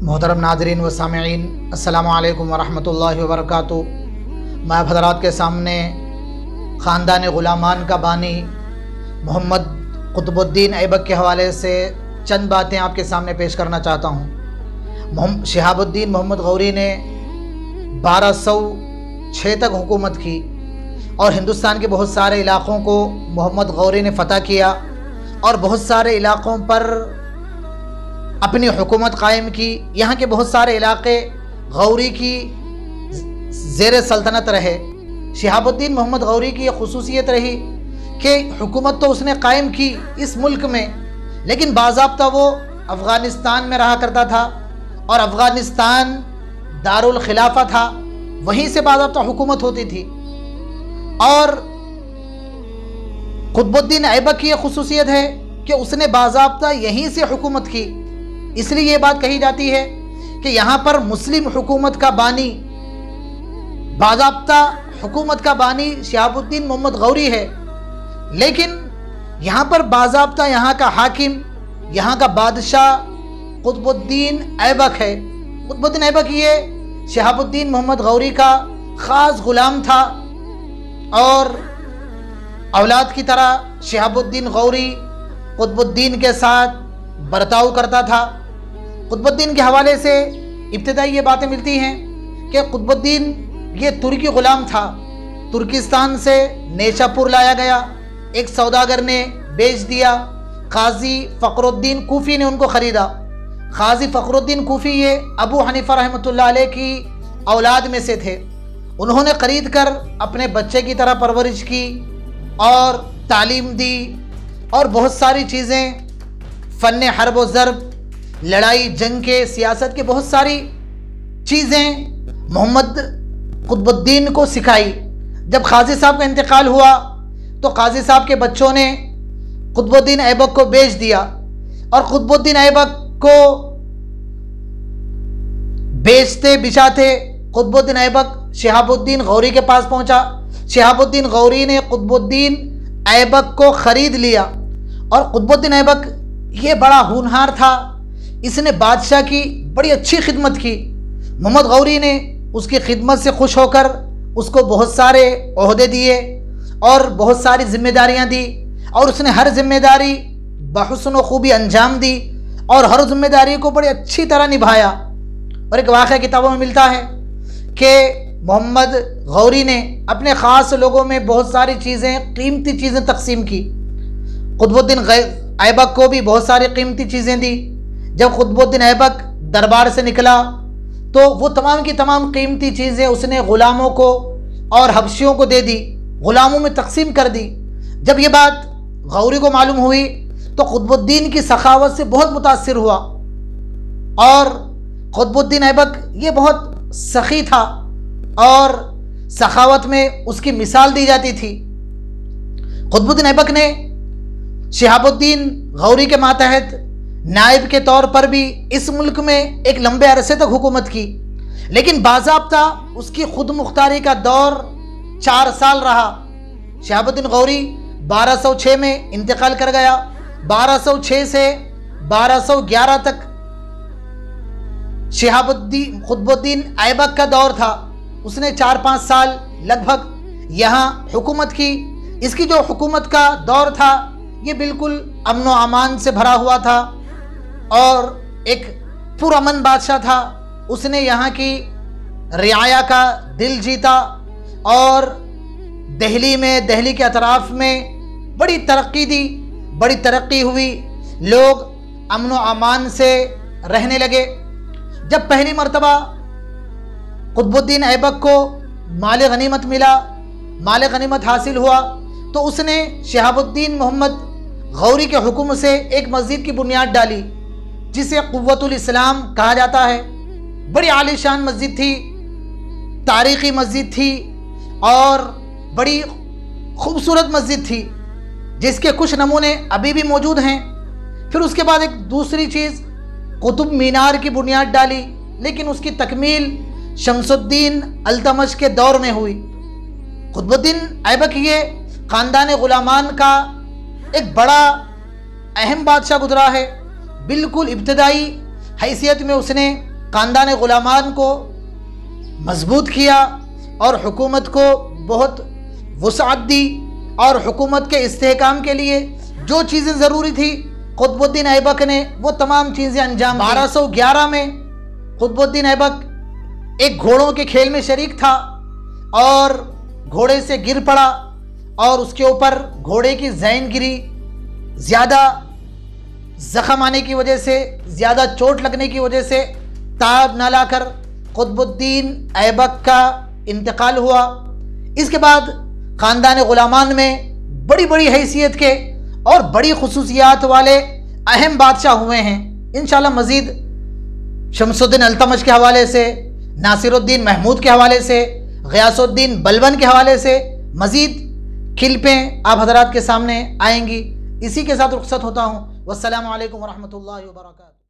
मोहतरम नाज़रीन व सामिईन, अस्सलामु अलैकुम वरहमतुल्लाहि वबरकातुहू। मैं हज़रात के सामने ख़ानदान ग़ुलामान का बानी मोहम्मद क़ुतबुद्दीन ऐबक के हवाले से चंद बातें आपके सामने पेश करना चाहता हूँ। शिहाबुद्दीन मोहम्मद गौरी ने 1206 तक हुकूमत की और हिंदुस्तान के बहुत सारे इलाक़ों को मोहम्मद गौरी ने फ़तह किया और बहुत सारे इलाक़ों पर अपनी हुकूमत कायम की। यहाँ के बहुत सारे इलाक़े गौरी की ज़ेर सल्तनत रहे। शिहाबुद्दीन मोहम्मद गौरी की यह खुसूसियत रही कि हुकूमत तो उसने कायम की इस मुल्क में, लेकिन बाज़ाब्ता वो अफ़गानिस्तान में रहा करता था और अफ़गानिस्तान दारुल खिलाफा था, वहीं से बाज़ाब्ता हुकूमत होती थी। और क़ुतबुद्दीन ऐबक की यह खुसूसियत है कि उसने बाज़ाब्ता यहीं से हुकूमत की। इसलिए ये बात कही जाती है कि यहाँ पर मुस्लिम हुकूमत का बानी, बाज़ाब्ता हुकूमत का बानी शिहाबुद्दीन मोहम्मद गौरी है, लेकिन यहाँ पर बाज़ाब्ता यहाँ का हाकिम, यहाँ का बादशाह क़ुतबुद्दीन ऐबक है। क़ुतबुद्दीन ऐबक ये शिहाबुद्दीन मोहम्मद गौरी का ख़ास ग़ुलाम था और औलाद की तरह शिहाबुद्दीन गौरी क़ुतबुद्दीन के साथ बर्ताव करता था। क़ुतबुद्दीन के हवाले से इब्तिदाई ये बातें मिलती हैं कि क़ुतबुद्दीन ये तुर्की ग़ुलाम था। तुर्किस्तान से नेशापुर लाया गया, एक सौदागर ने बेच दिया। काजी फ़खरुद्दीन कूफ़ी ने उनको ख़रीदा। काजी फ़खरुद्दीन कूफ़ी ये अबू हनीफ़ा रहमतुल्लाह अलैह की औलाद में से थे। उन्होंने ख़रीद कर अपने बच्चे की तरह परवरिश की और तालीम दी और बहुत सारी चीज़ें, फ़न हर्ब व ज़र्ब, लड़ाई जंग के, सियासत के बहुत सारी चीज़ें मोहम्मद क़ुतबुद्दीन को सिखाई। जब काजी साहब का इंतकाल हुआ तो काजी साहब के बच्चों ने क़ुतबुद्दीन ऐबक को बेच दिया और क़ुतबुद्दीन ऐबक को बेचते बिचाते क़ुतबुद्दीन ऐबक शिहाबुद्दीन गौरी के पास पहुंचा। शिहाबुद्दीन गौरी ने क़ुतबुद्दीन ऐबक को ख़रीद लिया और क़ुतबुद्दीन ऐबक ये बड़ा होनहार था, इसने बादशाह की बड़ी अच्छी खिदमत की। मोहम्मद गौरी ने उसकी खिदमत से खुश होकर उसको बहुत सारे ओहदे दिए और बहुत सारी जिम्मेदारियां दी और उसने हर जिम्मेदारी बहुस्न व खूबी अंजाम दी और हर जिम्मेदारी को बड़ी अच्छी तरह निभाया। और एक वाक़या किताबों में मिलता है कि मोहम्मद गौरी ने अपने ख़ास लोगों में बहुत सारी चीज़ें, कीमती चीज़ें तकसीम की। क़ुतबुद्दीन ऐबक को भी बहुत सारी कीमती चीज़ें दी। जब क़ुतबुद्दीन ऐबक दरबार से निकला तो वो तमाम की तमाम कीमती चीज़ें उसने ग़ुलामों को और हबशियों को दे दी, ग़ुलामों में तकसीम कर दी। जब ये बात गौरी को मालूम हुई तो क़ुतबुद्दीन की सखावत से बहुत मुतासिर हुआ और क़ुतबुद्दीन ऐबक ये बहुत सखी था और सखावत में उसकी मिसाल दी जाती थी। क़ुतबुद्दीन ऐबक ने शिहाबुद्दीन गौरी के मातहत नायब के तौर पर भी इस मुल्क में एक लंबे अरसे तक हुकूमत की, लेकिन बाज़ाब्ता उसकी खुद मुख्तारी का दौर 4 साल रहा। शिहाबुद्दीन गौरी 1206 में इंतकाल कर गया। 1206 से 1211 तक क़ुतबुद्दीन ऐबक का दौर था। उसने 4-5 साल लगभग यहाँ हुकूमत की। इसकी जो हुकूमत का दौर था ये बिल्कुल अमन व अमान से भरा हुआ था और एक पुरअमन बादशाह था। उसने यहाँ की रियाया का दिल जीता और दिल्ली में, दिल्ली के अतराफ़ में बड़ी तरक्की दी, बड़ी तरक्की हुई। लोग अमन व अमान से रहने लगे। जब पहली मर्तबा क़ुतबुद्दीन ऐबक को माल गनीमत मिला, माल गनीमत हासिल हुआ, तो उसने शिहाबुद्दीन मोहम्मद गौरी के हुक्म से एक मस्जिद की बुनियाद डाली जिसे क़ुव्वतुल इस्लाम कहा जाता है। बड़ी आलीशान मस्जिद थी, तारीख़ी मस्जिद थी और बड़ी खूबसूरत मस्जिद थी जिसके कुछ नमूने अभी भी मौजूद हैं। फिर उसके बाद एक दूसरी चीज़ कुतुब मीनार की बुनियाद डाली, लेकिन उसकी तकमील शमसुद्दीन अल्तमश के दौर में हुई। क़ुतबुद्दीन ऐबक ये ख़ानदान ग़ुलामान का एक बड़ा अहम बादशाह गुजरा है। बिल्कुल इब्तदाई हैसियत में उसने ख़ानदान गुलामान को मजबूत किया और हुकूमत को बहुत वुसअत दी और हुकूमत के इस्तेहकाम के लिए जो चीज़ें ज़रूरी थी कुतुबुद्दीन ऐबक ने वो तमाम चीज़ें अंजाम दी। 1211 में कुतुबुद्दीन ऐबक एक घोड़ों के खेल में शरीक था और घोड़े से गिर पड़ा और उसके ऊपर घोड़े की जैन गिरी। ज़्यादा ज़ख़म आने की वजह से, ज़्यादा चोट लगने की वजह से ताब ना लाकर कुतुबुद्दीन ऐबक का इंतकाल हुआ। इसके बाद ख़ानदान गुलामान में बड़ी बड़ी हैसियत के और बड़ी खुसूसियात वाले अहम बादशाह हुए हैं। इंशाअल्लाह मज़ीद शमसुद्दीन अल्तमश के हवाले से, नासिरुद्दीन महमूद के हवाले से, ग़ियासुद्दीन बलबन के हवाले से मज़ीद खिलपें आप हज़रात के सामने आएंगी। इसी के साथ रुख़्सत होता हूँ। वस्सलामु अलैकुम वरहमतुल्लाहि वबरकातुहू।